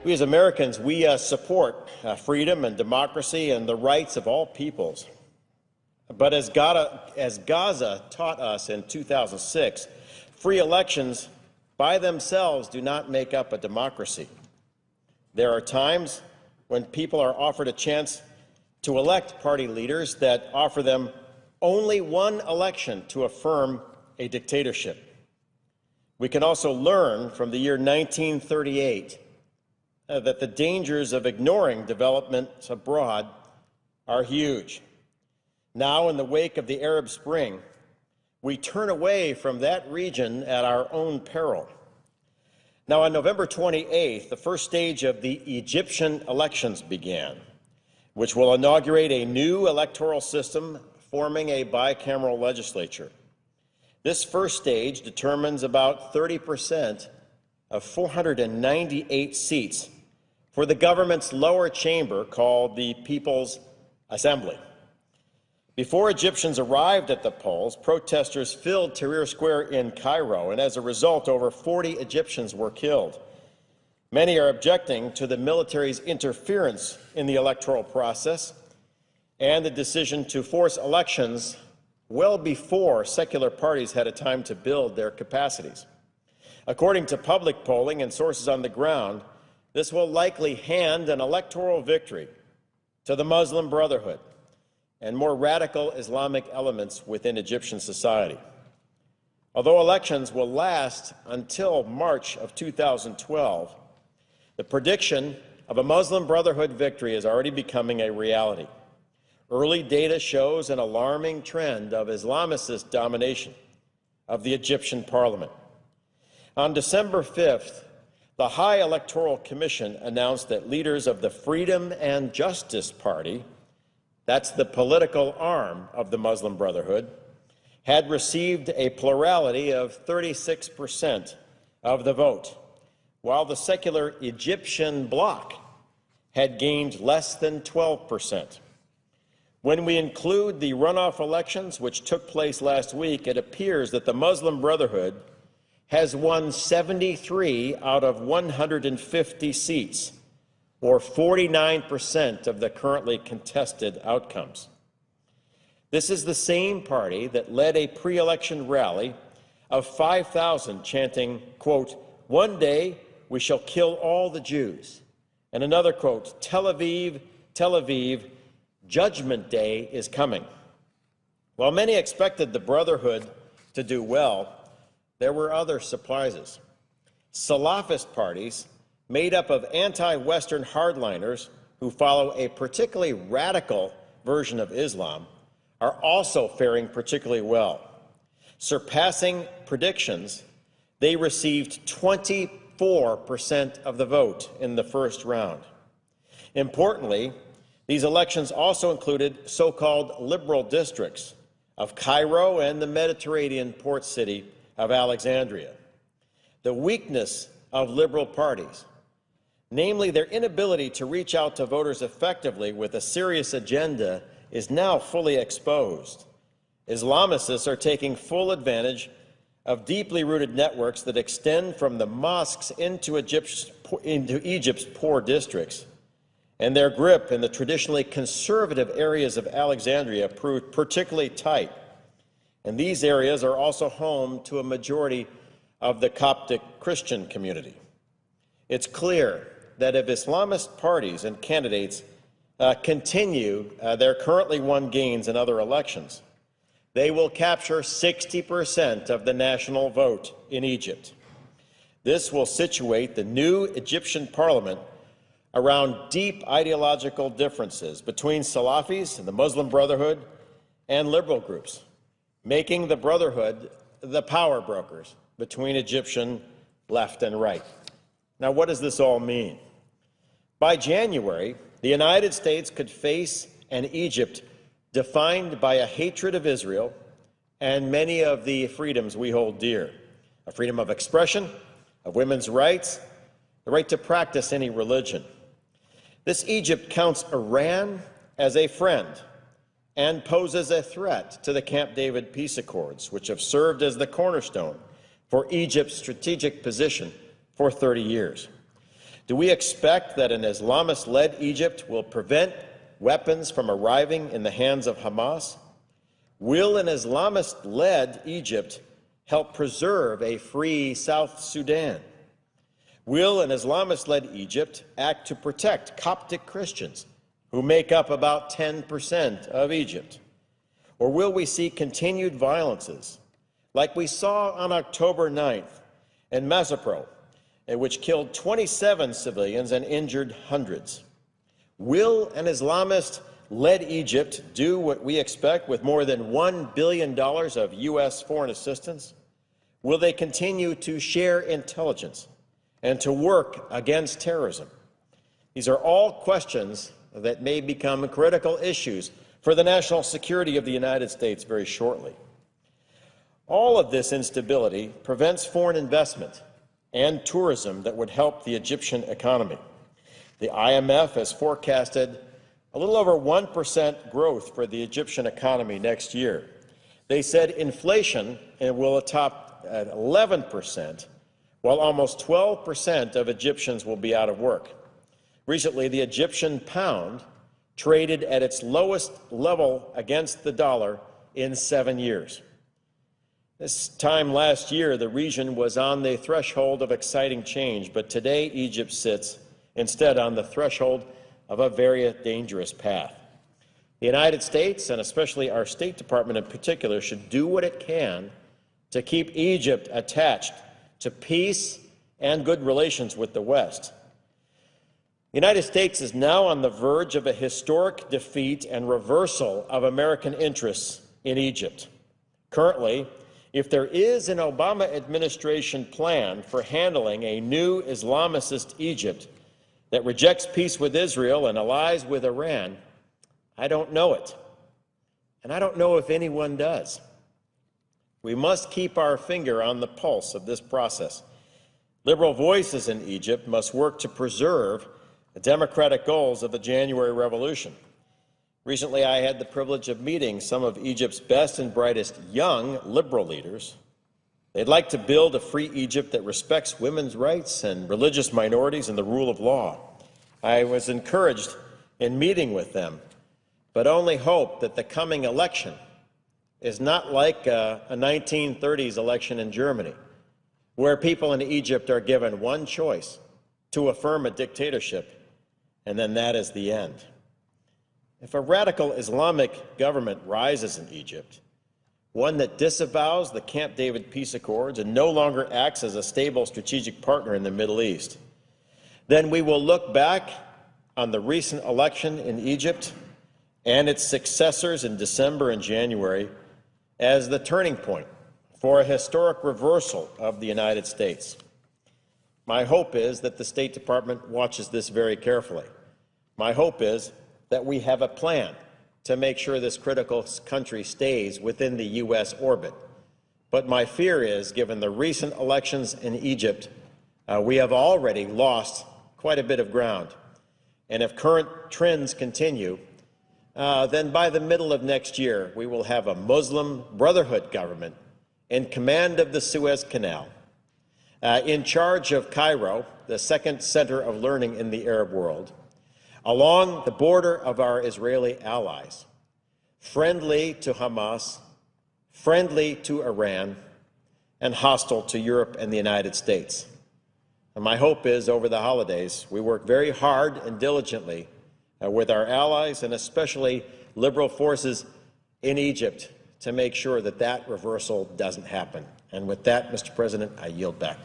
We as Americans, we support freedom and democracy and the rights of all peoples. But as Gaza taught us in 2006, free elections by themselves do not make up a democracy. There are times when people are offered a chance to elect party leaders that offer them only one election to affirm a dictatorship. We can also learn from the year 1938 that the dangers of ignoring developments abroad are huge. Now, in the wake of the Arab Spring, we turn away from that region at our own peril. Now, on November 28th, the first stage of the Egyptian elections began, which will inaugurate a new electoral system forming a bicameral legislature. This first stage determines about 30% of 498 seats for the government's lower chamber called the People's Assembly. Before Egyptians arrived at the polls, protesters filled Tahrir Square in Cairo, and as a result, over 40 Egyptians were killed. Many are objecting to the military's interference in the electoral process and the decision to force elections well before secular parties had a time to build their capacities. According to public polling and sources on the ground, this will likely hand an electoral victory to the Muslim Brotherhood and more radical Islamic elements within Egyptian society. Although elections will last until March of 2012, the prediction of a Muslim Brotherhood victory is already becoming a reality. Early data shows an alarming trend of Islamicist domination of the Egyptian parliament. On December 5th, the High Electoral Commission announced that leaders of the Freedom and Justice Party, that's the political arm of the Muslim Brotherhood, had received a plurality of 36% of the vote, while the secular Egyptian bloc had gained less than 12%. When we include the runoff elections, which took place last week, it appears that the Muslim Brotherhood has won 73 out of 150 seats, or 49% of the currently contested outcomes. This is the same party that led a pre-election rally of 5,000 chanting, quote, "One day we shall kill all the Jews," and another quote, Tel Aviv, Judgment Day is coming." While many expected the Brotherhood to do well, there were other surprises. Salafist parties made up of anti-Western hardliners who follow a particularly radical version of Islam are also faring particularly well. Surpassing predictions, they received 24% of the vote in the first round. Importantly, these elections also included so-called liberal districts of Cairo and the Mediterranean port city of Alexandria. The weakness of liberal parties, namely their inability to reach out to voters effectively with a serious agenda, is now fully exposed. Islamicists are taking full advantage of deeply rooted networks that extend from the mosques into Egypt's poor districts, and their grip in the traditionally conservative areas of Alexandria proved particularly tight. And these areas are also home to a majority of the Coptic Christian community. It's clear that if Islamist parties and candidates continue their currently won gains in other elections, they will capture 60% of the national vote in Egypt. This will situate the new Egyptian parliament around deep ideological differences between Salafis and the Muslim Brotherhood and liberal groups, making the Brotherhood the power brokers between Egyptian left and right. Now, what does this all mean? By January, the United States could face an Egypt defined by a hatred of Israel and many of the freedoms we hold dear: a freedom of expression, of women's rights, the right to practice any religion. This Egypt counts Iran as a friend and poses a threat to the Camp David peace accords, which have served as the cornerstone for Egypt's strategic position for 30 years. Do we expect that an Islamist-led Egypt will prevent weapons from arriving in the hands of Hamas? Will an Islamist-led Egypt help preserve a free South Sudan? Will an Islamist-led Egypt act to protect Coptic Christians, who make up about 10% of Egypt? Or will we see continued violences, like we saw on October 9th in Mazapro, which killed 27 civilians and injured hundreds? Will an Islamist-led Egypt do what we expect with more than $1 billion of U.S. foreign assistance? Will they continue to share intelligence and to work against terrorism? These are all questions that may become critical issues for the national security of the United States very shortly. All of this instability prevents foreign investment and tourism that would help the Egyptian economy. The IMF has forecasted a little over 1% growth for the Egyptian economy next year. They said inflation will top at 11%, while almost 12% of Egyptians will be out of work. Recently, the Egyptian pound traded at its lowest level against the dollar in 7 years. This time last year, the region was on the threshold of exciting change, but today Egypt sits instead on the threshold of a very dangerous path. The United States, and especially our State Department in particular, should do what it can to keep Egypt attached to peace and good relations with the West. The United States is now on the verge of a historic defeat and reversal of American interests in Egypt. Currently, if there is an Obama administration plan for handling a new Islamist Egypt that rejects peace with Israel and allies with Iran, I don't know it. And I don't know if anyone does. We must keep our finger on the pulse of this process. Liberal voices in Egypt must work to preserve the democratic goals of the January Revolution. Recently, I had the privilege of meeting some of Egypt's best and brightest young liberal leaders. They'd like to build a free Egypt that respects women's rights and religious minorities and the rule of law. I was encouraged in meeting with them, but only hope that the coming election is not like a 1930s election in Germany, where people in Egypt are given one choice: to affirm a dictatorship, and then that is the end. If a radical Islamic government rises in Egypt, one that disavows the Camp David peace accords and no longer acts as a stable strategic partner in the Middle East, then we will look back on the recent election in Egypt and its successors in December and January as the turning point for a historic reversal of the United States. My hope is that the State Department watches this very carefully. My hope is that we have a plan to make sure this critical country stays within the U.S. orbit. But my fear is, given the recent elections in Egypt, we have already lost quite a bit of ground. And if current trends continue, then by the middle of next year, we will have a Muslim Brotherhood government in command of the Suez Canal, in charge of Cairo, the second center of learning in the Arab world, along the border of our Israeli allies, friendly to Hamas, friendly to Iran, and hostile to Europe and the United States. And my hope is, over the holidays, we work very hard and diligently with our allies, and especially liberal forces in Egypt, to make sure that that reversal doesn't happen. And with that, Mr. President, I yield back.